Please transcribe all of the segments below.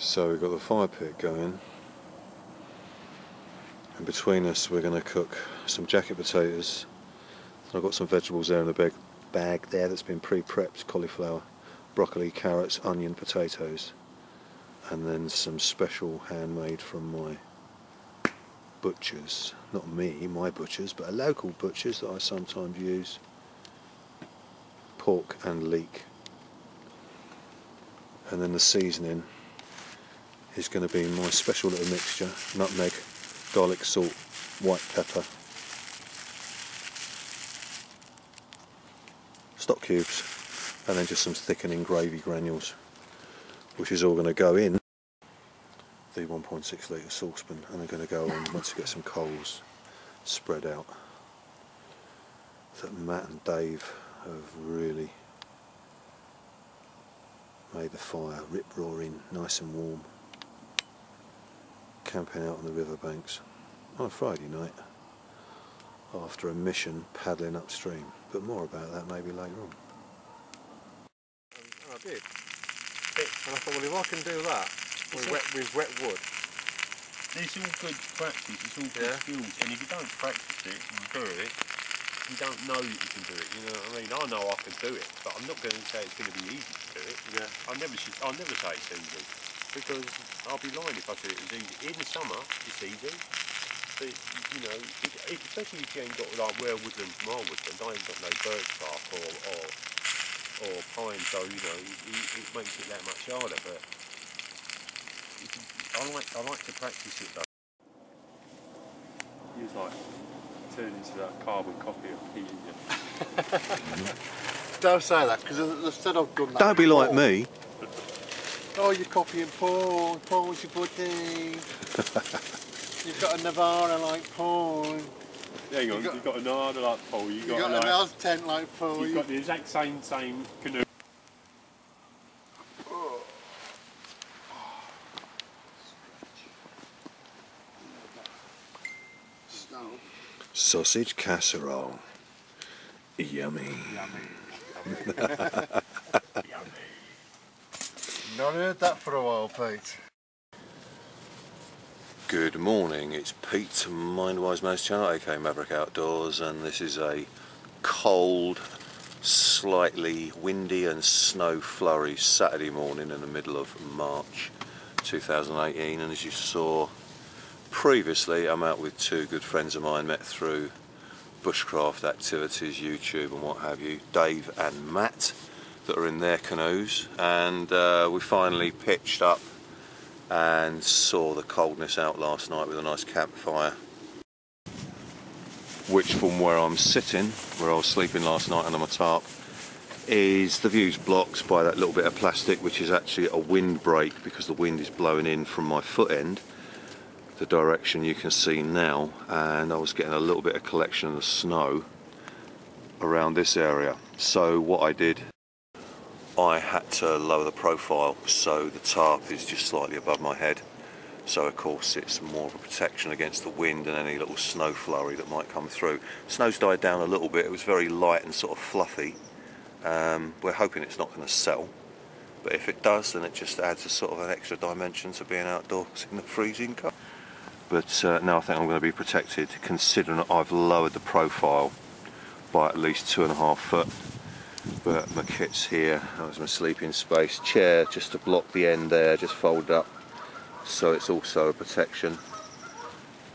So we've got the fire pit going, and between us we're going to cook some jacket potatoes. I've got some vegetables there in the bag there that's been pre-prepped: cauliflower, broccoli, carrots, onion, potatoes, and then some special handmade from my butchers. Not me, my butchers, but a local butchers that I sometimes use. Pork and leek. And then the seasoning is going to be my special little mixture: nutmeg, garlic, salt, white pepper, stock cubes, and then just some thickening gravy granules, which is all going to go in the 1.6 litre saucepan, and they're going to go on once you get some coals spread out. That Matt and Dave have really made the fire rip-roaring, nice and warm, camping out on the riverbanks on a Friday night after a mission paddling upstream, but more about that maybe later on. And I did, and I thought, well, if I can do that with wet wood, it's all good practice, it's all good skills, and if you don't practice it and do it, you don't know that you can do it. You know what I mean? I know I can do it, but I'm not going to say it's going to be easy to do it. I'll never say it's easy, because I'll be lying if I said it was easy. In the summer, it's easy, but you know, especially if you ain't got like where woodland from our woodland, I ain't got no birch bark or pine, so you know, it makes it that much harder. But I like to practice it though. He was like turn into that carbon copy of Pete. don't say that, because instead I've done that. Don't be like me. Oh, you're copying Paul. Paul's your buddy. You've got a Navara like Paul. Hang on, you've got a Nada like Paul. You've got an Oz tent like Paul. You've got the exact same canoe. Sausage casserole. Yummy. Yummy. Not heard that for a while, Pete. Good morning, it's Pete from Mindwiseman's channel, aka Maverick Outdoors, and this is a cold, slightly windy and snow flurry Saturday morning in the middle of March 2018. And as you saw previously, I'm out with two good friends of mine, met through bushcraft activities, YouTube and what have you, Dave and Matt, that are in their canoes, and we finally pitched up and saw the coldness out last night with a nice campfire, which from where I'm sitting, where I was sleeping last night under my tarp, is the view's blocked by that little bit of plastic, which is actually a windbreak, because the wind is blowing in from my foot end the direction you can see now, and I was getting a little bit of collection of the snow around this area. So what I did, I had to lower the profile so the tarp is just slightly above my head, so of course it's more of a protection against the wind and any little snow flurry that might come through. Snow's died down a little bit, it was very light and sort of fluffy. We're hoping it's not going to sell, but if it does, then it just adds a sort of an extra dimension to being outdoors in the freezing cold. But now I think I'm going to be protected, considering that I've lowered the profile by at least 2.5 foot. But my kit's here, that was my sleeping space. Chair just to block the end there, just folded up, so it's also a protection,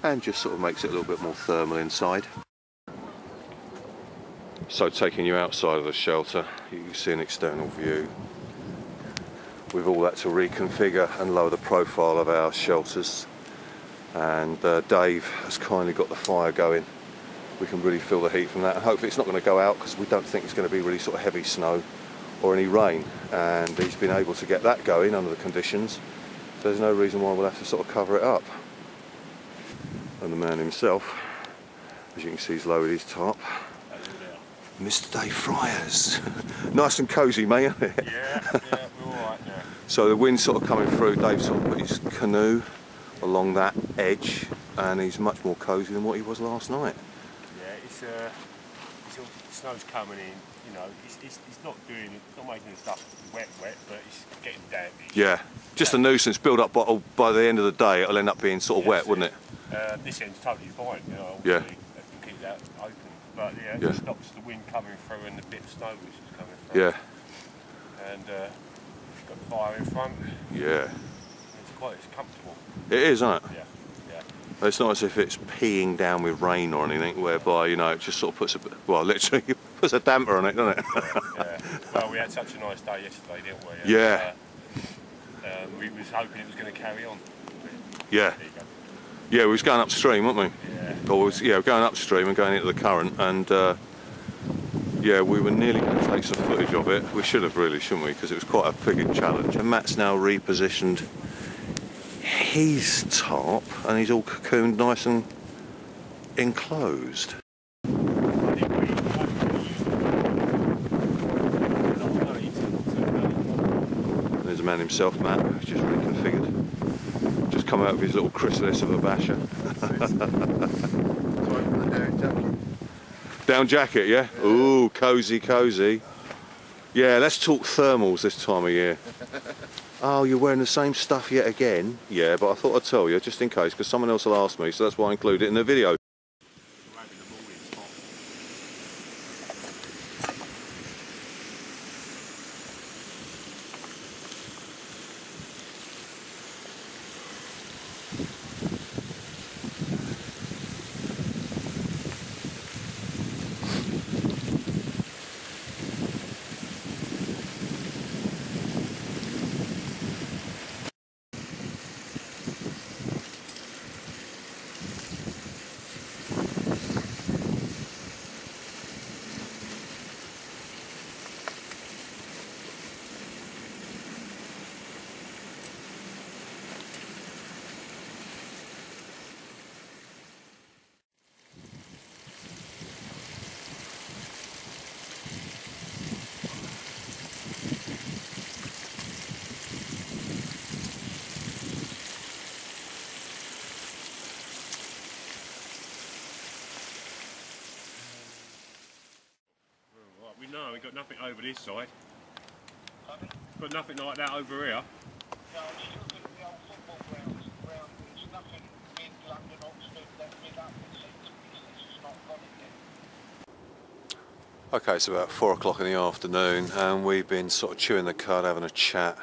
and just sort of makes it a little bit more thermal inside. So taking you outside of the shelter, you can see an external view. We've all had to reconfigure and lower the profile of our shelters, and Dave has kindly got the fire going. We can really feel the heat from that, and hopefully it's not going to go out, because we don't think it's going to be really sort of heavy snow or any rain, and he's been able to get that going under the conditions. There's no reason why we'll have to sort of cover it up. And the man himself, as you can see, he's lowered his tarp. Mr. Dave Fryers. Nice and cosy, mate, isn't it? Yeah, we're alright now. So the wind's sort of coming through. Dave sort of put his canoe along that edge, and he's much more cosy than what he was last night. Yeah, it's until the snow's coming in. You know, it's not doing, it's not making the stuff wet, but it's getting damp. Yeah, just a nuisance build up, but by the end of the day it'll end up being sort of wet, wouldn't it? This end's totally fine, you know, yeah. They can keep that open, but yeah, it yeah. just stops the wind coming through and the bit of snow which is coming through. Yeah. And you've got fire in front. Yeah. It's comfortable. It is, isn't it? Yeah. It's not as if it's peeing down with rain or anything, whereby, you know, it just sort of puts a, well, literally puts a damper on it, doesn't it? Yeah. Well, we had such a nice day yesterday, didn't we? And, yeah. We was hoping it was going to carry on. Yeah. Yeah, we was going upstream, weren't we? Yeah. Or we were going upstream and going into the current, and yeah, we were nearly going to take some footage of it. We should have really, shouldn't we? Because it was quite a big challenge. And Matt's now repositioned his tarp, and he's all cocooned nice and enclosed. There's a man himself, Matt, who's just reconfigured. Just come out of his little chrysalis of a basher. Down jacket, yeah? Ooh, cosy, cosy. Yeah, let's talk thermals this time of year. Oh, you're wearing the same stuff yet again? Yeah, but I thought I'd tell you, just in case, because someone else will ask me, so that's why I include it in the video. No, we've got nothing over this side. Got nothing like that over here. No, I'm just looking at the old football grounds. There's nothing in London, Oxford, that mid-up in it's just not got it yet. Okay, it's about 4 o'clock in the afternoon, and we've been sort of chewing the cud, having a chat,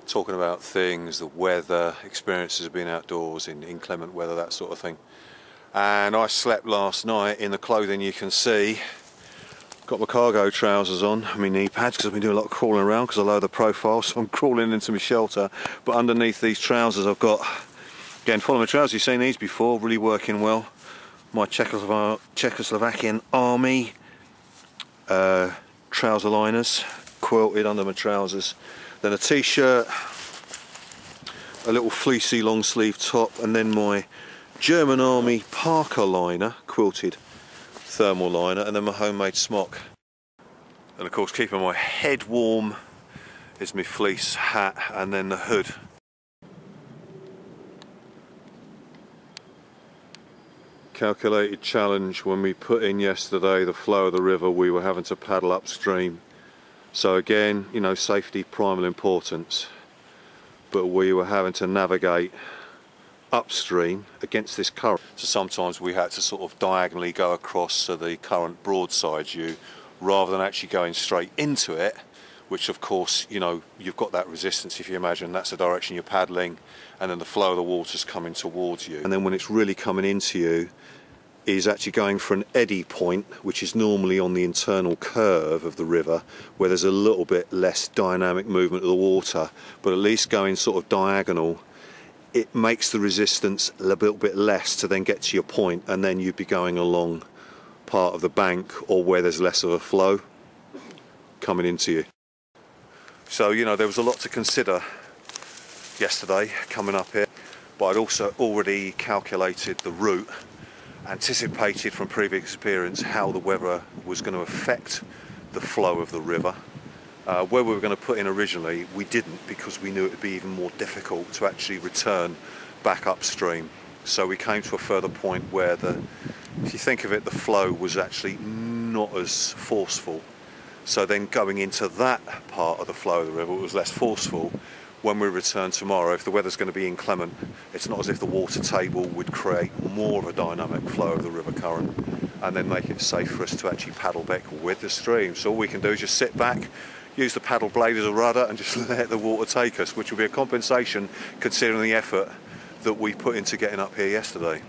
talking about things, the weather, experiences of being outdoors in inclement weather, that sort of thing. And I slept last night in the clothing you can see. Got my cargo trousers on, my knee pads, because I've been doing a lot of crawling around because I lower the profile, so I'm crawling into my shelter. But underneath these trousers I've got, again, follow my trousers, you've seen these before, really working well. My Czechoslovakian army trouser liners, quilted under my trousers. Then a t-shirt, a little fleecy long sleeve top, and then my German army Parker liner, quilted thermal liner, and then my homemade smock. And of course, keeping my head warm is my fleece hat, and then the hood. Calculated challenge. When we put in yesterday the flow of the river, we were having to paddle upstream, so again, you know, safety primal importance, but we were having to navigate upstream against this current. So sometimes we had to sort of diagonally go across so the current broadsides you, rather than actually going straight into it, which of course, you know, you've got that resistance. If you imagine that's the direction you're paddling, and then the flow of the water's coming towards you, and then when it's really coming into you, is actually going for an eddy point, which is normally on the internal curve of the river, where there's a little bit less dynamic movement of the water, but at least going sort of diagonal, it makes the resistance a little bit less to then get to your point, and then you'd be going along part of the bank or where there's less of a flow coming into you. So, you know, there was a lot to consider yesterday coming up here, but I'd also already calculated the route, anticipated from previous experience how the weather was going to affect the flow of the river. Where we were going to put in originally, we didn't, because we knew it would be even more difficult to actually return back upstream. So we came to a further point where if you think of it, the flow was actually not as forceful. So then going into that part of the flow of the river, it was less forceful. When we return tomorrow, if the weather's going to be inclement, it's not as if the water table would create more of a dynamic flow of the river current and then make it safe for us to actually paddle back with the stream. So all we can do is just sit back, use the paddle blade as a rudder and just let the water take us, which will be a compensation considering the effort that we put into getting up here yesterday.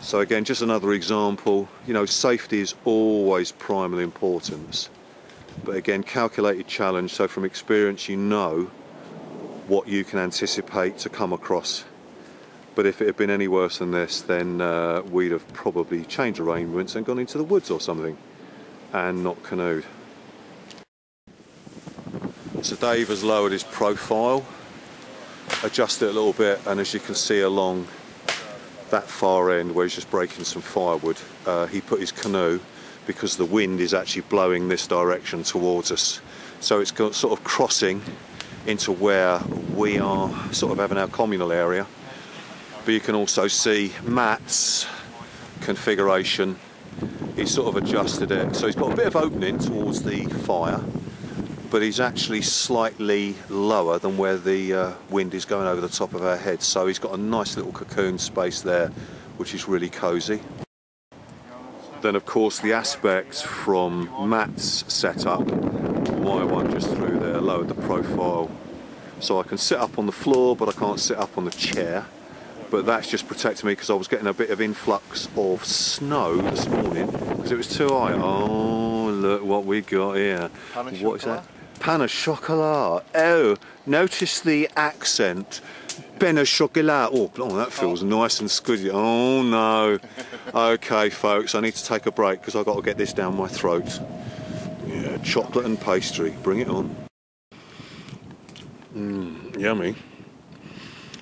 So again, just another example, you know, safety is always primary importance. But again, calculated challenge, so from experience you know what you can anticipate to come across. But if it had been any worse than this, then we'd have probably changed arrangements and gone into the woods or something and not canoed. So Dave has lowered his profile, adjusted it a little bit, and as you can see along that far end where he's just breaking some firewood, he put his canoe, because the wind is actually blowing this direction towards us. So it's got sort of crossing into where we are sort of having our communal area. But you can also see Matt's configuration. He's sort of adjusted it. So he's got a bit of opening towards the fire, but he's actually slightly lower than where the wind is going over the top of our heads. So he's got a nice little cocoon space there, which is really cosy. Then of course the aspects from Matt's setup, my one just through there, lowered the profile. So I can sit up on the floor, but I can't sit up on the chair. But that's just protecting me because I was getting a bit of influx of snow this morning because it was too high. Oh, look what we got here. What is that? Pain au chocolat. Oh, notice the accent. Pain au chocolat. Oh, that feels nice and scudgy. Oh no. Okay, folks, I need to take a break because I've got to get this down my throat. Yeah, chocolate and pastry. Bring it on. Yummy.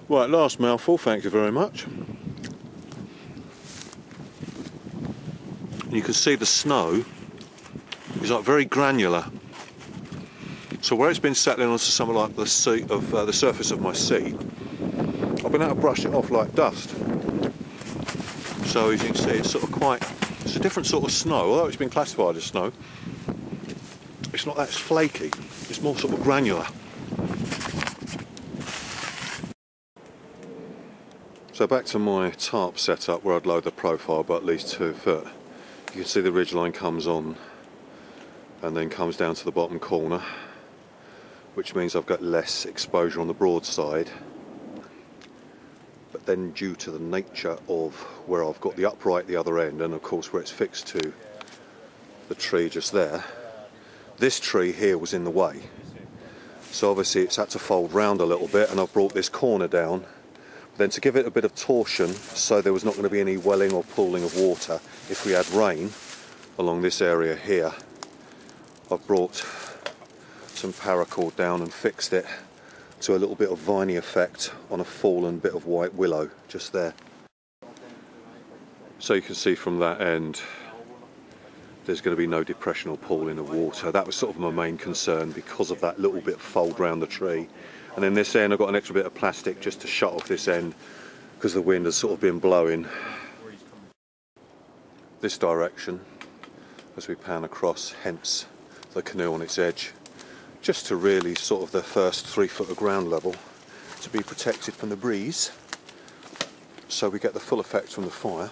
Right, last mouthful. Thank you very much. You can see the snow is like very granular. So where it's been settling onto something like the seat of the surface of my seat, I've been able to brush it off like dust. So as you can see, it's sort of it's a different sort of snow. Although it's been classified as snow, it's not that flaky. It's more sort of granular. So back to my tarp setup where I'd load the profile by at least 2 foot. You can see the ridgeline comes on and then comes down to the bottom corner, which means I've got less exposure on the broadside. But then due to the nature of where I've got the upright at the other end, and of course where it's fixed to the tree just there, this tree here was in the way. So obviously it's had to fold round a little bit, and I've brought this corner down. Then to give it a bit of torsion so there was not going to be any welling or pooling of water if we had rain along this area here, I've brought some paracord down and fixed it to a little bit of viney effect on a fallen bit of white willow just there. So you can see from that end there's going to be no depression or pooling of water. That was sort of my main concern because of that little bit of fold round the tree. And then this end I've got an extra bit of plastic just to shut off this end because the wind has sort of been blowing this direction as we pan across, hence the canoe on its edge, just to really sort of the first 3 foot of ground level to be protected from the breeze so we get the full effect from the fire.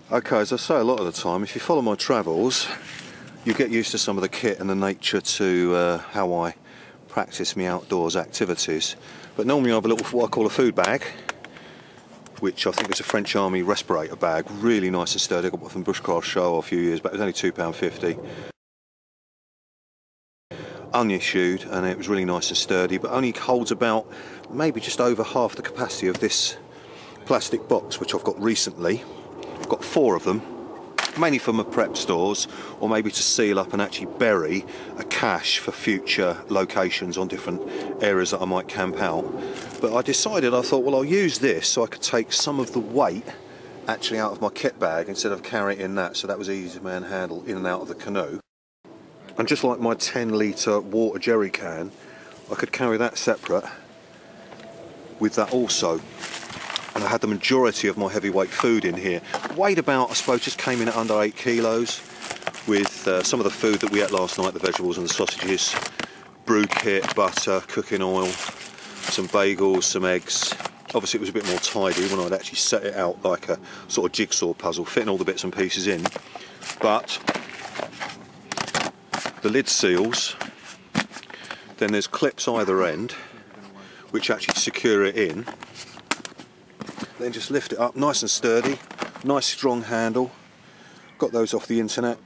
Okay, as I say a lot of the time, if you follow my travels, you get used to some of the kit and the nature to how I practice my outdoors activities. But normally I have a little, what I call a food bag, which I think is a French Army respirator bag, really nice and sturdy. I got one from Bushcraft Show a few years back, it was only £2.50. Unissued, and it was really nice and sturdy, but only holds about maybe just over half the capacity of this plastic box, which I've got recently. I've got 4 of them, mainly for my prep stores, or maybe to seal up and actually bury a cache for future locations on different areas that I might camp out. But I decided, I thought, well, I'll use this so I could take some of the weight actually out of my kit bag instead of carrying it in that, so that was easy to manhandle in and out of the canoe. And just like my 10-litre water jerry can, I could carry that separate with that also. And I had the majority of my heavyweight food in here. Weighed about, I suppose, just came in at under 8 kilos with some of the food that we ate last night, the vegetables and the sausages, brew kit, butter, cooking oil, some bagels, some eggs. Obviously it was a bit more tidy when I'd actually set it out like a sort of jigsaw puzzle, fitting all the bits and pieces in. But the lid seals, then there's clips either end which actually secure it in. Then just lift it up, nice and sturdy, nice strong handle. Got those off the internet.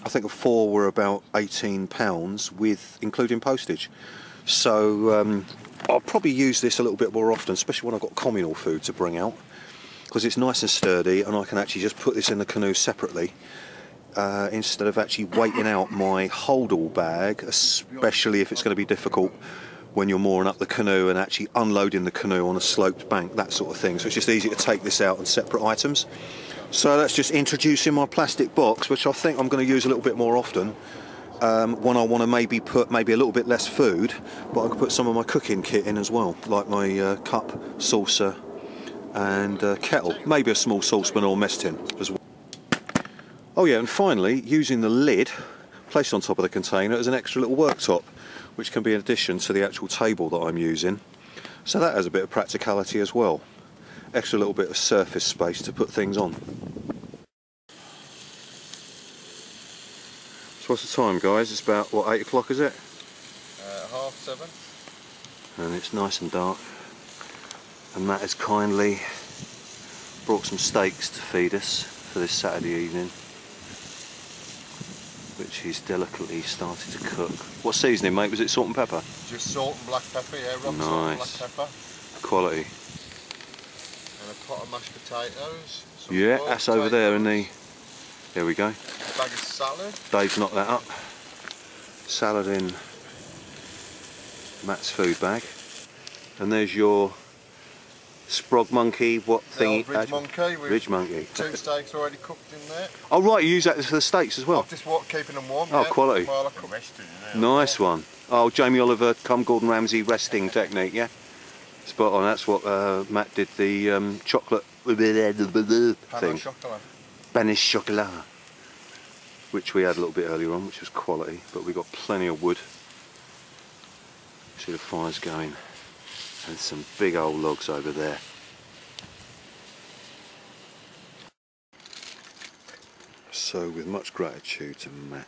I think the 4 were about £18 with including postage. So I'll probably use this a little bit more often, especially when I've got communal food to bring out, because it's nice and sturdy and I can actually just put this in the canoe separately instead of actually weighting out my hold-all bag, especially if it's going to be difficult when you're mooring up the canoe and actually unloading the canoe on a sloped bank, that sort of thing. So it's just easy to take this out on separate items. So that's just introducing my plastic box, which I think I'm going to use a little bit more often when I want to maybe put a little bit less food, but I can put some of my cooking kit in as well, like my cup, saucer and kettle, maybe a small saucepan or mess tin as well. Oh yeah, and finally, using the lid placed on top of the container as an extra little worktop, which can be an addition to the actual table that I'm using. So that has a bit of practicality as well. Extra little bit of surface space to put things on. So what's the time, guys? It's about, what, 8 o'clock, is it? 7:30. And it's nice and dark. And Matt has kindly brought some steaks to feed us for this Saturday evening, which he's delicately started to cook. What seasoning, mate? Was it salt and pepper? Just salt and black pepper, yeah, rock Nice. salt and black pepper. Quality. And a pot of mashed potatoes. Some Yeah, boiled that's over there in the... potatoes, There we go. a bag of salad. Dave's knocked that up. Salad in Matt's food bag. And there's your sprog monkey, what thingy? Ridge monkey. Ridge monkey. 2 steaks already cooked in there. Oh right, you use that for the steaks as well? I've just keeping them warm. Oh, yeah, quality. while I cook. Nice one. Oh, Jamie Oliver, come Gordon Ramsay resting technique, yeah? Spot on, that's what Matt did the chocolate thing. Spanish chocolat. Which we had a little bit earlier on, which was quality, but we got plenty of wood. See the fires going. And some big old logs over there. So with much gratitude to Matt,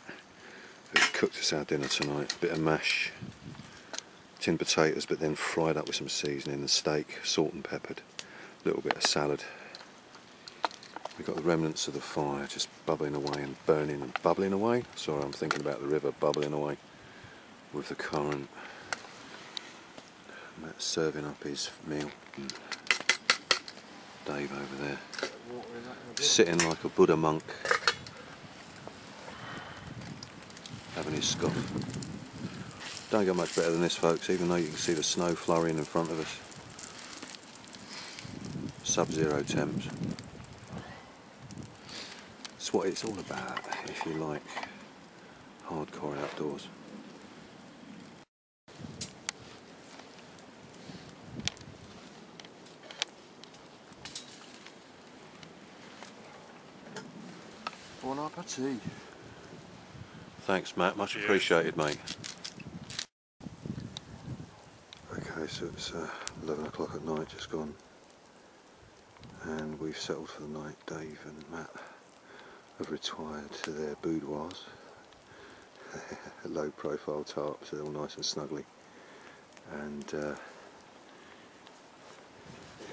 who's cooked us our dinner tonight, a bit of mash, tinned potatoes, but then fried up with some seasoning, the steak, salt and peppered, a little bit of salad. We've got the remnants of the fire just bubbling away and burning and bubbling away. Sorry, I'm thinking about the river bubbling away with the current. Matt's serving up his meal. And Dave over there, sitting like a Buddha monk, having his scoff. Don't get much better than this, folks, even though you can see the snow flurrying in front of us. Sub-zero temps. It's what it's all about, if you like hardcore outdoors. Bon appetit. Thanks, Matt, much appreciated, mate. Okay, so it's 11 o'clock at night, just gone, and we've settled for the night. Dave and Matt have retired to their boudoirs. Low profile tarps, so they're all nice and snuggly, and you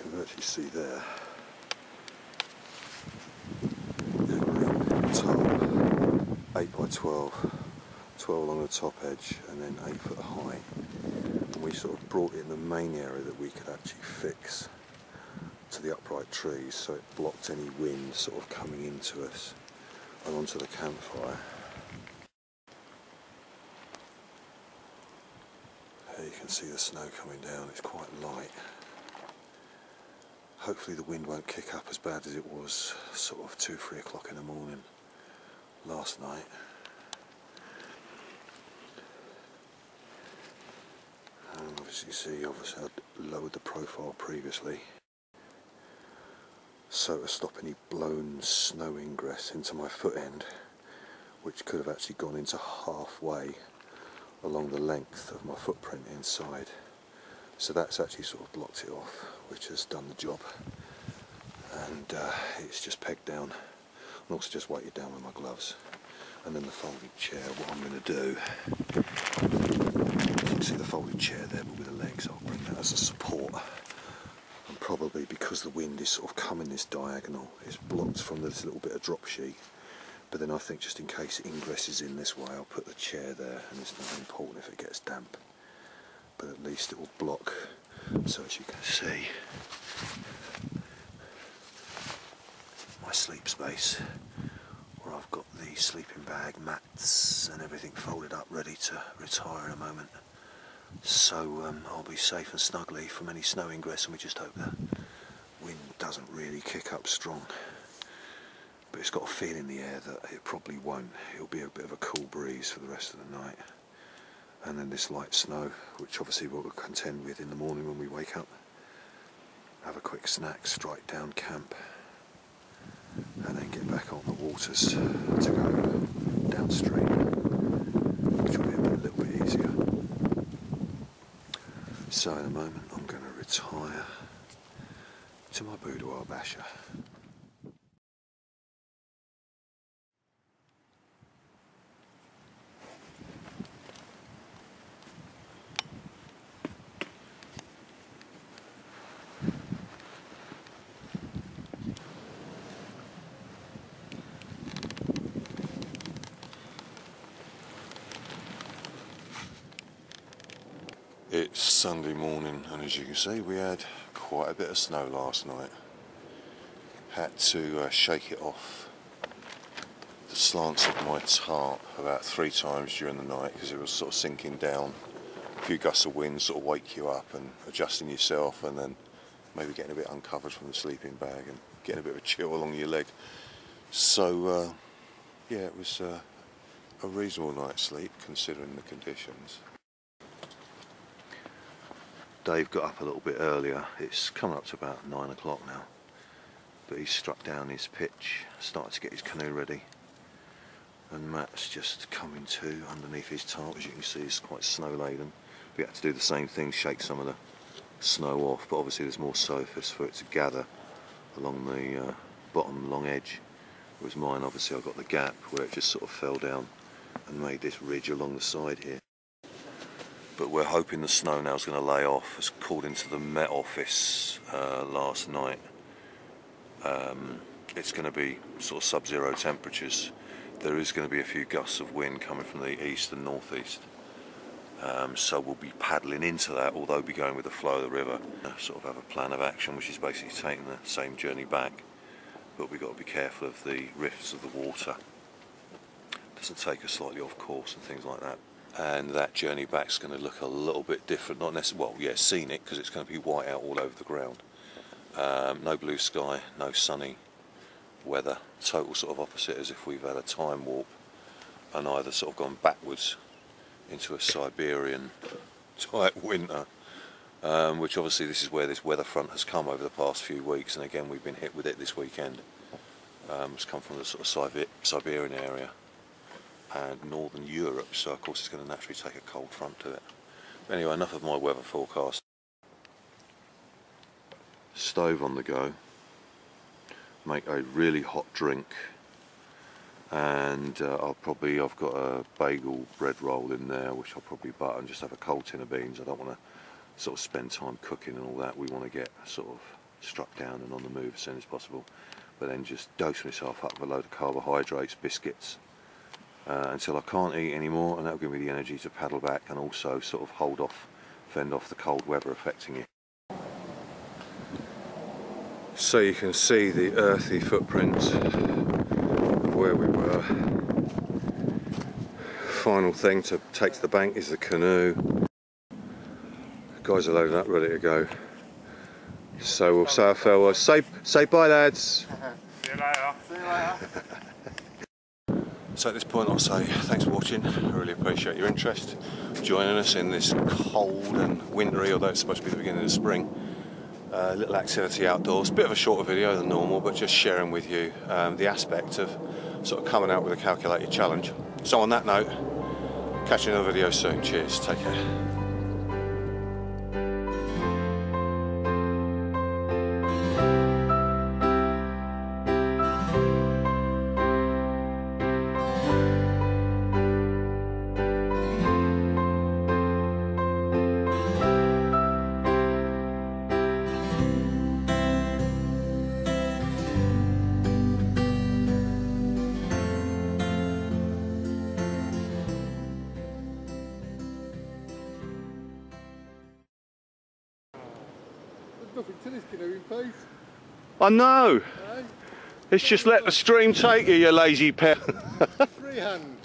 can actually see there top 8 by 12 along the top edge and then 8 foot high, and we sort of brought in the main area that we could actually fix to the upright trees so it blocked any wind sort of coming into us. and onto the campfire. Here you can see the snow coming down, it's quite light. Hopefully the wind won't kick up as bad as it was sort of 2-3 o'clock in the morning last night. And obviously you see, obviously I lowered the profile previously so to stop any blown snow ingress into my foot end, which could have actually gone into halfway along the length of my footprint inside. So that's actually sort of blocked it off, which has done the job. And it's just pegged down, and also just weighted down with my gloves. And then the folded chair, what I'm going to do, you can see the folded chair there, but with the legs, I'll bring that as a support. And probably because the wind is sort of coming this diagonal, it's blocked from this little bit of drop sheet. But then I think just in case it ingresses in this way, I'll put the chair there, and it's not important if it gets damp. But at least it will block, so as you can see, my sleep space, where I've got the sleeping bag, mats and everything folded up ready to retire in a moment. So I'll be safe and snugly from any snow ingress, and we just hope the wind doesn't really kick up strong. But it's got a feel in the air that it probably won't. It'll be a bit of a cool breeze for the rest of the night. And then this light snow, which obviously we'll contend with in the morning when we wake up. Have a quick snack, strike down camp, and then get back on the waters to go downstream, which will be a little bit easier. So in a moment I'm going to retire to my boudoir basher. It's Sunday morning, and as you can see we had quite a bit of snow last night. Had to shake it off the slants of my tarp about 3 times during the night because it was sort of sinking down. A few gusts of wind sort of wake you up, and adjusting yourself, and then maybe getting a bit uncovered from the sleeping bag and getting a bit of a chill along your leg. So yeah, it was a reasonable night's sleep considering the conditions. Dave got up a little bit earlier. It's coming up to about 9 o'clock now, but he's struck down his pitch, started to get his canoe ready, and Matt's just coming to underneath his tarp. As you can see, it's quite snow laden. We had to do the same thing, shake some of the snow off, but obviously there's more surface for it to gather along the bottom long edge, whereas mine, obviously I've got the gap where it just sort of fell down and made this ridge along the side here. But we're hoping the snow now is going to lay off. As according to the Met Office last night, it's going to be sort of sub-zero temperatures. There is going to be a few gusts of wind coming from the east and northeast. So we'll be paddling into that, although we'll be going with the flow of the river. Sort of have a plan of action, which is basically taking the same journey back. But we've got to be careful of the rifts of the water. Doesn't take us slightly off course and things like that. And that journey back is going to look a little bit different, not necessarily, well, yeah, scenic, because it's going to be white out all over the ground. No blue sky, no sunny weather, total sort of opposite as if we've had a time warp and either sort of gone backwards into a Siberian type winter, which obviously this is where this weather front has come over the past few weeks, and again we've been hit with it this weekend. It's come from the sort of Siberian area and northern Europe, so of course it's going to naturally take a cold front to it. But anyway, enough of my weather forecast. Stove on the go, make a really hot drink, and I've got a bagel bread roll in there which I'll probably butter and just have a cold tin of beans. I don't want to sort of spend time cooking and all that. We want to get sort of struck down and on the move as soon as possible, but then just dose myself up with a load of carbohydrates, biscuits, until I can't eat anymore, and that'll give me the energy to paddle back and also sort of fend off the cold weather affecting you. So you can see the earthy footprints of where we were. Final thing to take to the bank is the canoe. Guys are loaded up, ready to go. So we'll say our farewell. Say bye, lads. See you later. See you later. So at this point I'll say thanks for watching. I really appreciate your interest, joining us in this cold and wintry, although it's supposed to be the beginning of spring, little activity outdoors. Bit of a shorter video than normal, but just sharing with you the aspect of sort of coming out with a calculated challenge. So on that note, catch you in another video soon. Cheers, take care. Nothing to this canoe in place. I know. Eh? It's just let the stream take you, you lazy pet. Freehand.